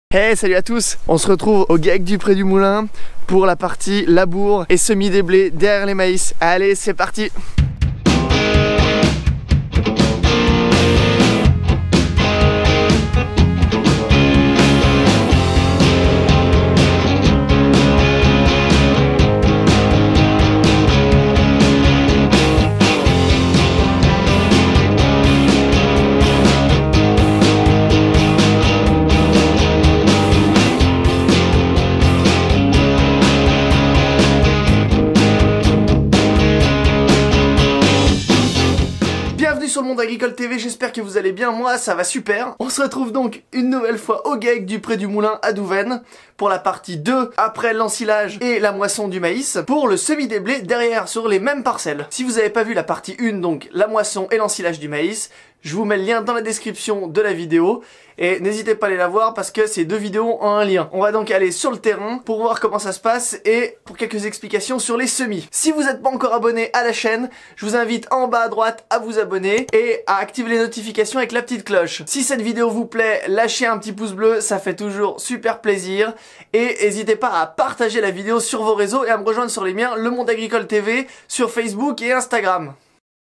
Hey, salut à tous! On se retrouve au GAEC du Pré du Moulin pour la partie labour et semis des blés derrière les maïs. Allez, c'est parti! Sur le Monde Agricole TV, j'espère que vous allez bien, moi ça va super. On se retrouve donc une nouvelle fois au GAEC du Pré du Moulin à Douvaine pour la partie 2 après l'ensilage et la moisson du maïs pour le semis des blés derrière sur les mêmes parcelles. Si vous n'avez pas vu la partie 1, donc la moisson et l'ensilage du maïs, je vous mets le lien dans la description de la vidéo et n'hésitez pas à aller la voir parce que ces deux vidéos ont un lien. On va donc aller sur le terrain pour voir comment ça se passe et pour quelques explications sur les semis. Si vous n'êtes pas encore abonné à la chaîne, je vous invite en bas à droite à vous abonner et à activer les notifications avec la petite cloche. Si cette vidéo vous plaît, lâchez un petit pouce bleu, ça fait toujours super plaisir. Et n'hésitez pas à partager la vidéo sur vos réseaux et à me rejoindre sur les miens, Le Monde Agricole TV, sur Facebook et Instagram.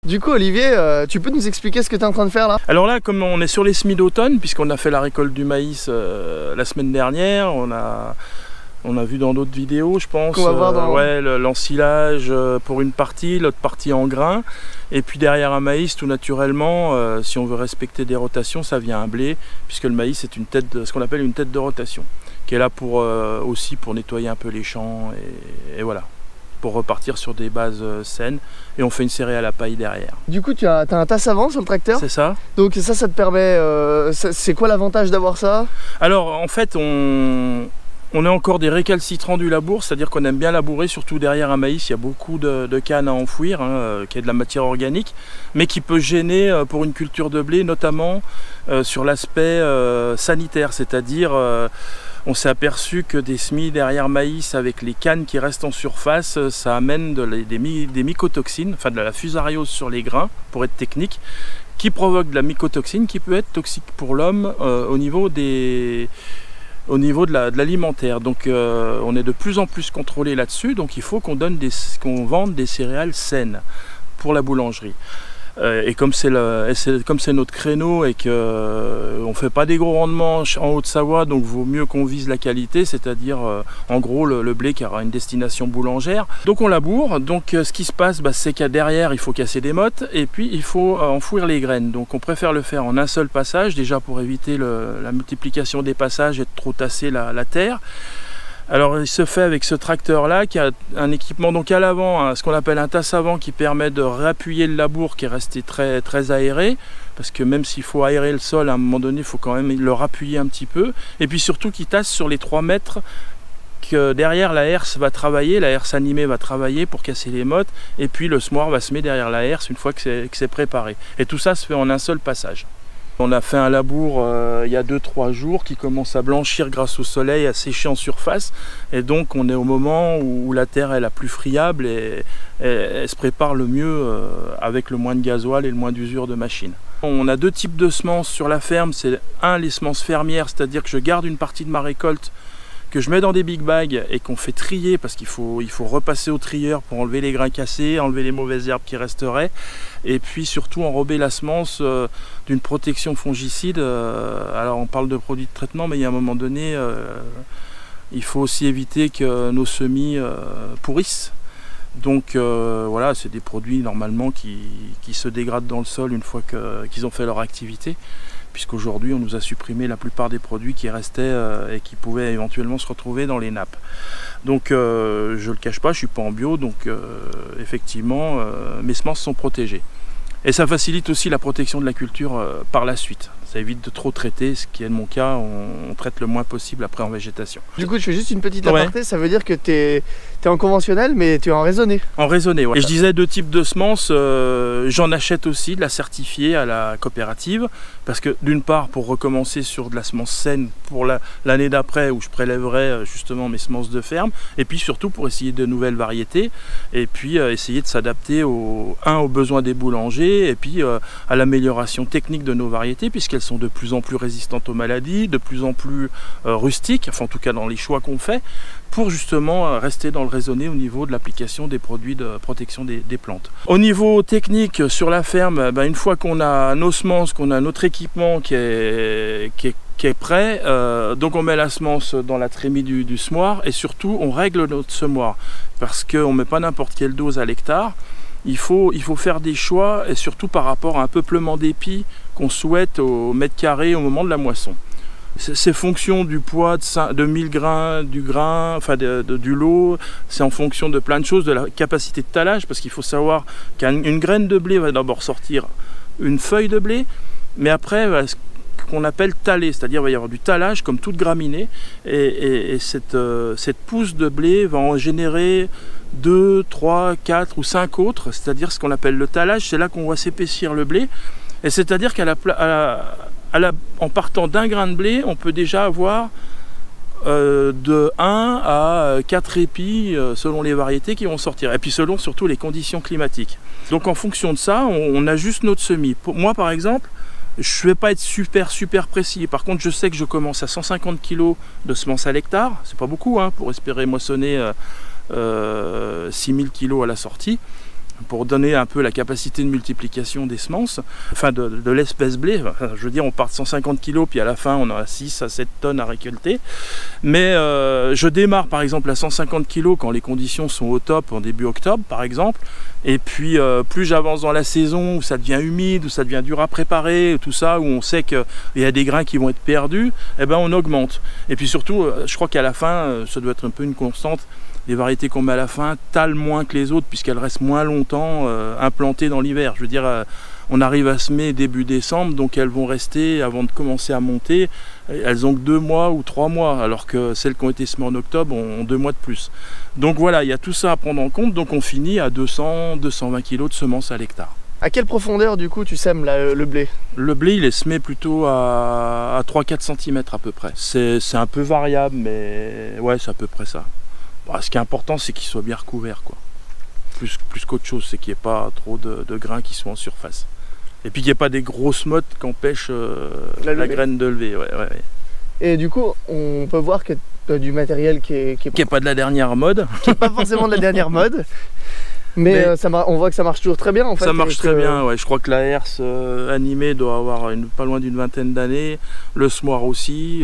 Du coup Olivier, tu peux nous expliquer ce que tu es en train de faire là? Alors là, comme on est sur les semis d'automne, puisqu'on a fait la récolte du maïs la semaine dernière, on a vu dans d'autres vidéos, je pense, qu'on va voir dans... ouais, l'ensilage pour une partie, l'autre partie en grain, et puis derrière un maïs, tout naturellement, si on veut respecter des rotations, ça vient un blé, puisque le maïs est une tête, ce qu'on appelle une tête de rotation, qui est là pour aussi pour nettoyer un peu les champs, et voilà, pour repartir sur des bases saines, et on fait une serrée à la paille derrière. Du coup, tu as un tasse avant sur le tracteur? C'est ça. Donc ça te permet... c'est quoi l'avantage d'avoir ça? Alors, en fait, on est encore des récalcitrants du labour, c'est-à-dire qu'on aime bien labourer, surtout derrière un maïs, il y a beaucoup de cannes à enfouir, hein, qui est de la matière organique, mais qui peut gêner pour une culture de blé, notamment sur l'aspect sanitaire, c'est-à-dire... on s'est aperçu que des semis derrière maïs avec les cannes qui restent en surface, ça amène des mycotoxines, enfin de la fusariose sur les grains, pour être technique, qui provoque de la mycotoxine qui peut être toxique pour l'homme au niveau de l'alimentaire. Donc on est de plus en plus contrôlé là-dessus, donc il faut qu'on vende des céréales saines pour la boulangerie. Et comme c'est notre créneau et qu'on ne fait pas des gros rendements en Haute-Savoie, donc vaut mieux qu'on vise la qualité, c'est-à-dire en gros le blé qui aura une destination boulangère. Donc on laboure, donc ce qui se passe, c'est qu'à derrière il faut casser des mottes et puis il faut enfouir les graines. Donc on préfère le faire en un seul passage, déjà pour éviter la multiplication des passages et de trop tasser la terre. Alors il se fait avec ce tracteur là qui a un équipement donc à l'avant, ce qu'on appelle un tasse avant qui permet de réappuyer le labour qui est resté très, très aéré, parce que même s'il faut aérer le sol à un moment donné il faut quand même le rappuyer un petit peu, et puis surtout qu'il tasse sur les 3 mètres que derrière la herse va travailler, la herse animée va travailler pour casser les mottes, et puis le semoir va semer derrière la herse une fois que c'est préparé, et tout ça se fait en un seul passage. On a fait un labour il y a 2-3 jours qui commence à blanchir grâce au soleil, à sécher en surface, et donc on est au moment où la terre est la plus friable et elle se prépare le mieux avec le moins de gasoil et le moins d'usure de machine. On a 2 types de semences sur la ferme, c'est les semences fermières, c'est-à-dire que je garde une partie de ma récolte que je mets dans des big bags et qu'on fait trier parce qu'il faut repasser au trieur pour enlever les grains cassés, enlever les mauvaises herbes qui resteraient, et puis surtout enrober la semence d'une protection fongicide. Alors on parle de produits de traitement, mais il y a un moment donné il faut aussi éviter que nos semis pourrissent. Donc voilà, c'est des produits normalement qui se dégradent dans le sol une fois qu'ils ont fait leur activité, puisqu'aujourd'hui on nous a supprimé la plupart des produits qui restaient et qui pouvaient éventuellement se retrouver dans les nappes. Donc je ne le cache pas, je ne suis pas en bio, donc effectivement mes semences sont protégées. Et ça facilite aussi la protection de la culture par la suite. Ça évite de trop traiter, ce qui est de mon cas, on traite le moins possible après en végétation. Du coup, je fais juste une petite aparté, ça veut dire que tu es en conventionnel, mais tu es en raisonné. En raisonné, ouais. Et je disais 2 types de semences, j'en achète aussi de la certifiée à la coopérative, parce que d'une part, pour recommencer sur de la semence saine pour l'année d'après, où je prélèverai justement mes semences de ferme, et puis surtout pour essayer de nouvelles variétés, et puis essayer de s'adapter aux besoins des boulangers, et puis à l'amélioration technique de nos variétés, puisqu'elles sont de plus en plus résistantes aux maladies, de plus en plus rustiques, enfin en tout cas dans les choix qu'on fait, pour justement rester dans le raisonné au niveau de l'application des produits de protection des plantes. Au niveau technique, sur la ferme, une fois qu'on a nos semences, qu'on a notre équipement qui est prêt, donc on met la semence dans la trémie du semoir et surtout on règle notre semoir parce qu'on ne met pas n'importe quelle dose à l'hectare. Il faut faire des choix et surtout par rapport à un peuplement d'épis qu'on souhaite au mètre carré au moment de la moisson. C'est fonction du poids de 1000 grains, du grain, enfin du lot, c'est en fonction de plein de choses, de la capacité de talage, parce qu'il faut savoir qu'une graine de blé va d'abord sortir une feuille de blé, mais après ce qu'on appelle taler, c'est-à-dire il va y avoir du talage comme toute graminée, et cette pousse de blé va en générer 2, 3, 4 ou 5 autres, c'est-à-dire ce qu'on appelle le talage, c'est là qu'on voit s'épaissir le blé, et c'est-à-dire en partant d'un grain de blé, on peut déjà avoir de 1 à 4 épis selon les variétés qui vont sortir, et puis selon surtout les conditions climatiques. Donc en fonction de ça, on ajuste notre semis. Moi par exemple, je ne vais pas être super précis, par contre je sais que je commence à 150 kg de semences à l'hectare, c'est pas beaucoup pour espérer moissonner 6000 kg à la sortie, pour donner un peu la capacité de multiplication des semences, enfin de l'espèce blé. Enfin, je veux dire, on part de 150 kg, puis à la fin on a 6 à 7 tonnes à récolter. Mais je démarre par exemple à 150 kg quand les conditions sont au top, en début octobre par exemple. Et puis plus j'avance dans la saison, où ça devient humide, où ça devient dur à préparer, tout ça, où on sait qu'il y a des grains qui vont être perdus, eh ben on augmente. Et puis surtout, je crois qu'à la fin, ça doit être un peu une constante, les variétés qu'on met à la fin talent moins que les autres puisqu'elles restent moins longtemps implantées dans l'hiver. Je veux dire, on arrive à semer début décembre, donc elles vont rester, avant de commencer à monter, elles ont que 2 mois ou 3 mois, alors que celles qui ont été semées en octobre ont 2 mois de plus. Donc voilà, il y a tout ça à prendre en compte, donc on finit à 200-220 kg de semences à l'hectare. À quelle profondeur du coup tu sèmes le blé? Le blé il est semé plutôt à 3-4 cm à peu près. C'est un peu variable, mais ouais, c'est à peu près ça. Ce qui est important, c'est qu'il soit bien recouvert, quoi. Plus qu'autre chose, c'est qu'il n'y ait pas trop de grains qui sont en surface. Et puis qu'il n'y ait pas des grosses mottes qui empêchent la graine de lever. Ouais. Et du coup, on peut voir que tu as du matériel qui est pas de la dernière mode. Qui n'est pas forcément de la dernière mode. Mais on voit que ça marche toujours très bien en fait. Ça marche très bien, ouais. Je crois que la herse animée doit avoir pas loin d'une vingtaine d'années. Le semoir aussi.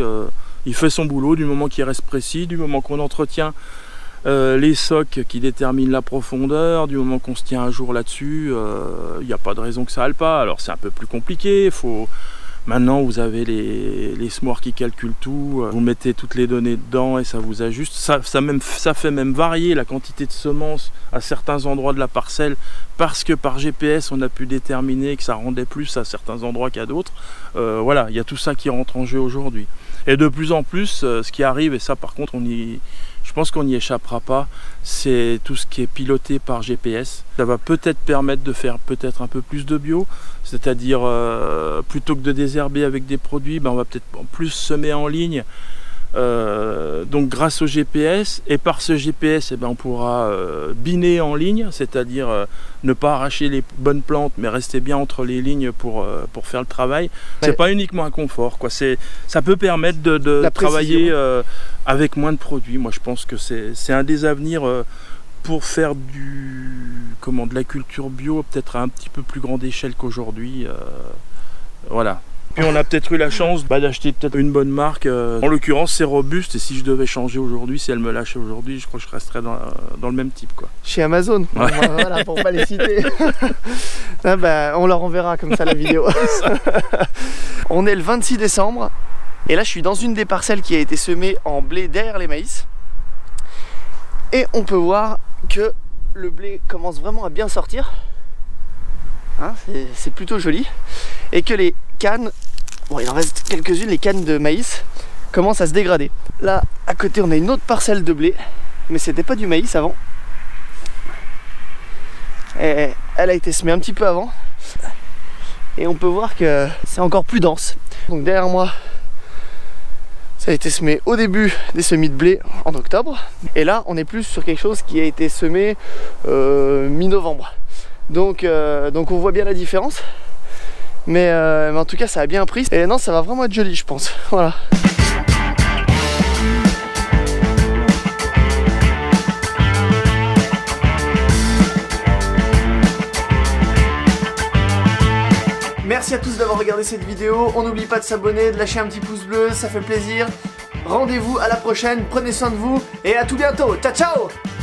Il fait son boulot du moment qu'il reste précis, du moment qu'on entretient les socs qui déterminent la profondeur, du moment qu'on se tient à jour là-dessus, il n'y a pas de raison que ça aille pas. Alors c'est un peu plus compliqué, maintenant vous avez les semoirs qui calculent tout, vous mettez toutes les données dedans et ça vous ajuste. Ça fait même varier la quantité de semences à certains endroits de la parcelle parce que par GPS on a pu déterminer que ça rendait plus à certains endroits qu'à d'autres. Voilà, il y a tout ça qui rentre en jeu aujourd'hui. Et de plus en plus, ce qui arrive, et ça par contre je pense qu'on n'y échappera pas, c'est tout ce qui est piloté par GPS. Ça va peut-être permettre de faire peut-être un peu plus de bio, c'est-à-dire plutôt que de désherber avec des produits, on va peut-être plus semer en ligne. Donc grâce au GPS, et par ce GPS on pourra biner en ligne, c'est-à-dire ne pas arracher les bonnes plantes mais rester bien entre les lignes pour faire le travail. C'est pas uniquement un confort, quoi. Ça peut permettre de travailler avec moins de produits. Moi je pense que c'est un des avenirs pour faire de la culture bio peut-être à un petit peu plus grande échelle qu'aujourd'hui. Voilà. Puis on a peut-être eu la chance d'acheter peut-être une bonne marque. En l'occurrence c'est Robuste, et si je devais changer aujourd'hui, si elle me lâchait aujourd'hui, je crois que je resterais dans le même type, quoi. Chez Amazon, ouais. Voilà, pour pas les citer. On leur enverra comme ça la vidéo. On est le 26 décembre et là je suis dans une des parcelles qui a été semée en blé derrière les maïs. Et on peut voir que le blé commence vraiment à bien sortir. C'est plutôt joli. Et que les cannes, il en reste quelques-unes, les cannes de maïs commencent à se dégrader. Là à côté on a une autre parcelle de blé, mais c'était pas du maïs avant. Et elle a été semée un petit peu avant. Et on peut voir que c'est encore plus dense. Donc derrière moi, ça a été semé au début des semis de blé en octobre. Et là on est plus sur quelque chose qui a été semé mi-novembre. Donc on voit bien la différence. Mais en tout cas ça a bien pris. Et non, ça va vraiment être joli je pense. Voilà. Merci à tous d'avoir regardé cette vidéo. On n'oublie pas de s'abonner, de lâcher un petit pouce bleu, ça fait plaisir. Rendez-vous à la prochaine, prenez soin de vous et à tout bientôt. Ciao ciao!